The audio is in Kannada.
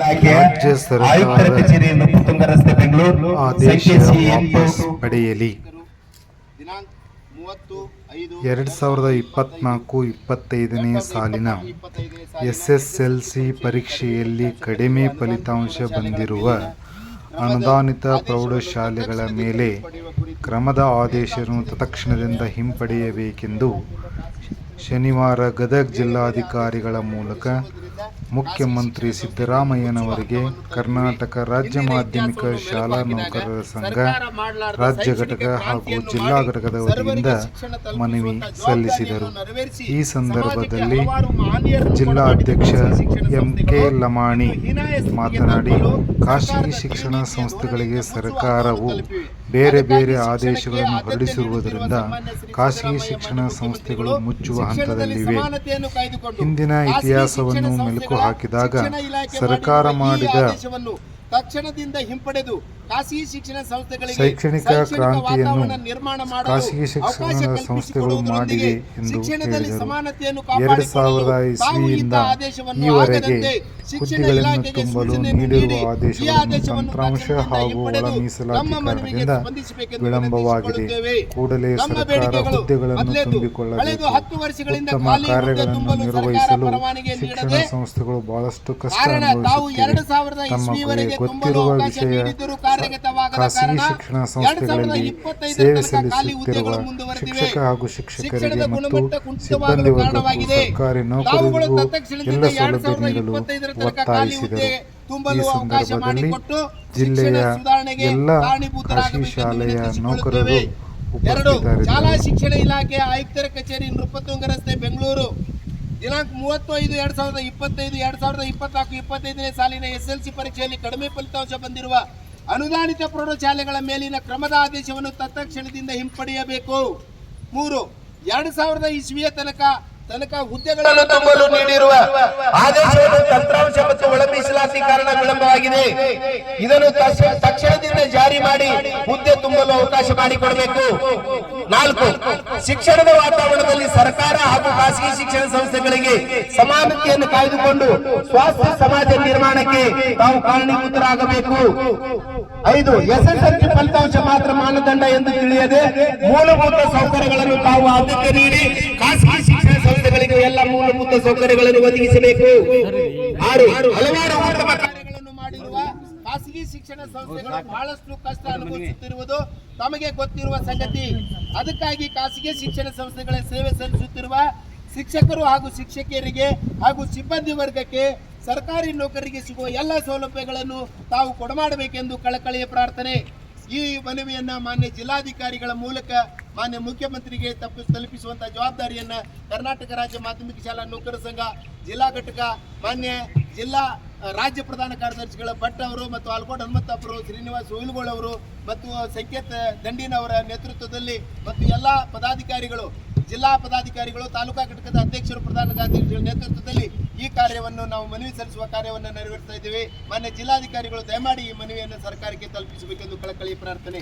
ರಾಜ್ಯ ಸರ್ಕಾರ ಆದೇಶ ವಾಪಸ್ ಪಡೆಯಲಿ. 2024-25ನೇ ಸಾಲಿನ SSLC ಪರೀಕ್ಷೆಯಲ್ಲಿ ಕಡಿಮೆ ಫಲಿತಾಂಶ ಬಂದಿರುವ ಅನುದಾನಿತ ಪ್ರೌಢಶಾಲೆಗಳ ಮೇಲೆ ಕ್ರಮದ ಆದೇಶವನ್ನು ತತ್ಕ್ಷಣದಿಂದ ಹಿಂಪಡೆಯಬೇಕೆಂದು ಶನಿವಾರ ಗದಗ ಜಿಲ್ಲಾಧಿಕಾರಿಗಳ ಮೂಲಕ ಮುಖ್ಯಮಂತ್ರಿ ಸಿದ್ದರಾಮಯ್ಯನವರಿಗೆ ಕರ್ನಾಟಕ ರಾಜ್ಯ ಮಾಧ್ಯಮಿಕ ಶಾಲಾ ನೌಕರರ ಸಂಘ ರಾಜ್ಯ ಘಟಕ ಹಾಗೂ ಜಿಲ್ಲಾ ಘಟಕದ ವತಿಯಿಂದ ಮನವಿ ಸಲ್ಲಿಸಿದರು. ಈ ಸಂದರ್ಭದಲ್ಲಿ ಜಿಲ್ಲಾಧ್ಯಕ್ಷ MK ಲಮಾಣಿ ಮಾತನಾಡಿ, ಖಾಸಗಿ ಶಿಕ್ಷಣ ಸಂಸ್ಥೆಗಳಿಗೆ ಸರ್ಕಾರವು ಬೇರೆ ಬೇರೆ ಆದೇಶಗಳನ್ನು ಹೊರಡಿಸಿರುವುದರಿಂದ ಖಾಸಗಿ ಶಿಕ್ಷಣ ಸಂಸ್ಥೆಗಳು ಮುಚ್ಚುವ ಹಂತದಲ್ಲಿವೆ. ಹಿಂದಿನ ಇತಿಹಾಸವನ್ನು ಮೆಲುಕು ಹಾಕಿದಾಗ ಸರ್ಕಾರ ಮಾಡಿದ ತಕ್ಷಣದಿಂದ ಹಿಂಪಡೆದು ಖಾಸಗಿ ಶಿಕ್ಷಣ ಸಂಸ್ಥೆಗಳಿಗೆ ಶೈಕ್ಷಣಿಕ ಕ್ರಾಂತಿಯನ್ನು ಖಾಸಗಿ ಶಿಕ್ಷಣ ಸಂಸ್ಥೆಗಳು ಮಾಡಿವೆ ಎಂದು ಹೇಳಿದರು. 2000 ಇಸ್ವಿಯಿಂದ ಈವರೆಗೆ ಹುದ್ದೆಗಳನ್ನು ತುಂಬಲು ನೀಡಿರುವ ಆದೇಶಗಳನ್ನು ತಂತ್ರಾಂಶ ಹಾಗೂ ಒಳ ಮೀಸಲಾತಿ ಕಾರಣದಿಂದ ವಿಳಂಬವಾಗಿದೆ. ಕೂಡಲೇ ಸರ್ಕಾರ ಹುದ್ದೆಗಳನ್ನು ತುಂಬಿಕೊಳ್ಳಬೇಕು. ಉತ್ತಮ ಕಾರ್ಯಗಳನ್ನು ನಿರ್ವಹಿಸಲು ಶಿಕ್ಷಣ ಸಂಸ್ಥೆಗಳು ಬಹಳಷ್ಟು ಕಷ್ಟ ಅನುಭವಿಸುತ್ತಿವೆ. ತಮ್ಮ ಗೊತ್ತಿರುವ ವಿಷಯ, ಖಾಸಗಿ ಶಿಕ್ಷಣ ಸಂಸ್ಥೆಗಳಲ್ಲಿ ಸೇವೆ ಸಲ್ಲಿಸುತ್ತಿರುವ ಶಿಕ್ಷಕ ಹಾಗೂ ಶಿಕ್ಷಕರಿಗೆ ಮತ್ತು ಸಿಬ್ಬಂದಿ ವರ್ಗಕ್ಕೂ ಸರ್ಕಾರಿ ನೌಕರರಿಗೂ ಎಲ್ಲ ಸೌಲಭ್ಯ ನೀಡಲು ಒತ್ತಾಯಿಸಿದರು. ಈ ಸಂದರ್ಭದಲ್ಲಿ ಜಿಲ್ಲೆಯ ಎಲ್ಲ ಖಾಸಗಿ ಶಾಲೆಯ ನೌಕರರು ಉಪಸ್ಥಿತರಿದ್ದರು. ಶಾಲಾ ಶಿಕ್ಷಣ ಇಲಾಖೆ ಆಯುಕ್ತರ ಕಚೇರಿ ನೃಪತುಂಗ ರಸ್ತೆ, ಬೆಂಗಳೂರು. ದಿನಾಂಕ 35/2025-2024-25ನೇ ಸಾಲಿನ SSLC ಪರೀಕ್ಷೆಯಲ್ಲಿ ಕಡಿಮೆ ಫಲಿತಾಂಶ ಬಂದಿರುವ ಅನುದಾನಿತ ಪ್ರೌಢಶಾಲೆಗಳ ಮೇಲಿನ ಕ್ರಮದ ಆದೇಶವನ್ನು ತತ್ಕ್ಷಣದಿಂದ ಹಿಂಪಡೆಯಬೇಕು. 3. 2000 ಇಸ್ವಿಯ ತನಕ ಹುದ್ದೆಗಳನ್ನು ತುಂಬಲು ನೀಡಿರುವ ಆದೇಶವನ್ನು ತಂತ್ರಾಂಶ ಮತ್ತು ಒಳ ಮೀಸಲಾತಿ ಕಾರಣ ವಿಳಂಬವಾಗಿದೆ. ಇದನ್ನು ತಕ್ಷಣದಿಂದ ಜಾರಿ ಮಾಡಿ ಹುದ್ದೆ ತುಂಬಲು ಅವಕಾಶ ಮಾಡಿಕೊಡಬೇಕು. 4. ಶಿಕ್ಷಣದ ವಾತಾವರಣದಲ್ಲಿ ಸರ್ಕಾರ ಹಾಗೂ ಖಾಸಗಿ ಶಿಕ್ಷಣ ಸಂಸ್ಥೆಗಳಿಗೆ ಸಮಾನತೆಯನ್ನು ಕಾಯ್ದುಕೊಂಡು ಸ್ವಾಸ್ಥ್ಯ ಸಮಾಜ ನಿರ್ಮಾಣಕ್ಕೆ ತಾವು ಕಾರಣೀಭೂತರಾಗಬೇಕು. 5. SSLC ಫಲಿತಾಂಶ ಮಾತ್ರ ಮಾನದಂಡ ಎಂದು ತಿಳಿಯದೆ ಮೂಲಭೂತ ಸೌಕರ್ಯಗಳನ್ನು ತಾವು ಆದ್ಯತೆ ನೀಡಿ ಖಾಸಗಿ ಶಿಕ್ಷಣ ಸಂಸ್ಥೆಗಳಿಗೆ ಎಲ್ಲ ಮೂಲಭೂತ ಸೌಕರ್ಯಗಳನ್ನು ಒದಗಿಸಬೇಕು. 6. ಹಲವಾರು ಉತ್ತಮ ಕಾರ್ಯಗಳನ್ನು ಮಾಡಿರುವ ಖಾಸಗಿ ಶಿಕ್ಷಣ ಸಂಸ್ಥೆಗಳು ಬಹಳಷ್ಟು ಕಷ್ಟ ಅನುಭವಿಸುತ್ತಿರುವುದು ತಮಗೆ ಗೊತ್ತಿರುವ ಸಂಗತಿ. ಅದಕ್ಕಾಗಿ ಖಾಸಗಿ ಶಿಕ್ಷಣ ಸಂಸ್ಥೆಗಳ ಸೇವೆ ಸಲ್ಲಿಸುತ್ತಿರುವ ಶಿಕ್ಷಕರು ಹಾಗೂ ಶಿಕ್ಷಕಿಯರಿಗೆ ಹಾಗೂ ಸಿಬ್ಬಂದಿ ವರ್ಗಕ್ಕೆ ಸರ್ಕಾರಿ ನೌಕರರಿಗೆ ಸಿಗುವ ಎಲ್ಲ ಸೌಲಭ್ಯಗಳನ್ನು ತಾವು ಕೊಡಮಾಡಬೇಕೆಂದು ಕಳಕಳಿಯ ಪ್ರಾರ್ಥನೆ. ಈ ಮನವಿಯನ್ನ ಮಾನ್ಯ ಜಿಲ್ಲಾಧಿಕಾರಿಗಳ ಮೂಲಕ ಮಾನ್ಯ ಮುಖ್ಯಮಂತ್ರಿಗೆ ತಲುಪಿಸುವಂತಹ ಜವಾಬ್ದಾರಿಯನ್ನ ಕರ್ನಾಟಕ ರಾಜ್ಯ ಮಾಧ್ಯಮಿಕ ಶಾಲಾ ನೌಕರರ ಸಂಘ ಜಿಲ್ಲಾ ಘಟಕ ಮಾನ್ಯ ಜಿಲ್ಲಾ ರಾಜ್ಯ ಪ್ರಧಾನ ಕಾರ್ಯದರ್ಶಿಗಳ ಭಟ್ ಅವರು ಮತ್ತು ಆಲ್ಕೋಟ್ ಹನುಮಂತಪ್ಪರು, ಶ್ರೀನಿವಾಸ್ ಹುಯಿಲ್ಗೋಳ್ ಅವರು ಮತ್ತು ಸಂಕೇತ್ ದಂಡಿನವರ ನೇತೃತ್ವದಲ್ಲಿ ಮತ್ತು ಎಲ್ಲ ಪದಾಧಿಕಾರಿಗಳು, ಜಿಲ್ಲಾ ಪದಾಧಿಕಾರಿಗಳು, ತಾಲೂಕಾ ಘಟಕದ ಅಧ್ಯಕ್ಷರು, ಪ್ರಧಾನ ಕಾರ್ಯದರ್ಶಿಗಳ ನೇತೃತ್ವದಲ್ಲಿ ಈ ಕಾರ್ಯವನ್ನು ನಾವು ಮನವಿ ಸಲ್ಲಿಸುವ ಕಾರ್ಯವನ್ನು ನೆರವೇರಿಸ್ತಾ ಇದ್ದೇವೆ. ಮಾನ್ಯ ಜಿಲ್ಲಾಧಿಕಾರಿಗಳು ದಯಮಾಡಿ ಈ ಮನವಿಯನ್ನು ಸರ್ಕಾರಕ್ಕೆ ತಲುಪಿಸಬೇಕೆಂದು ಕಳಕಳಿಯ ಪ್ರಾರ್ಥನೆ.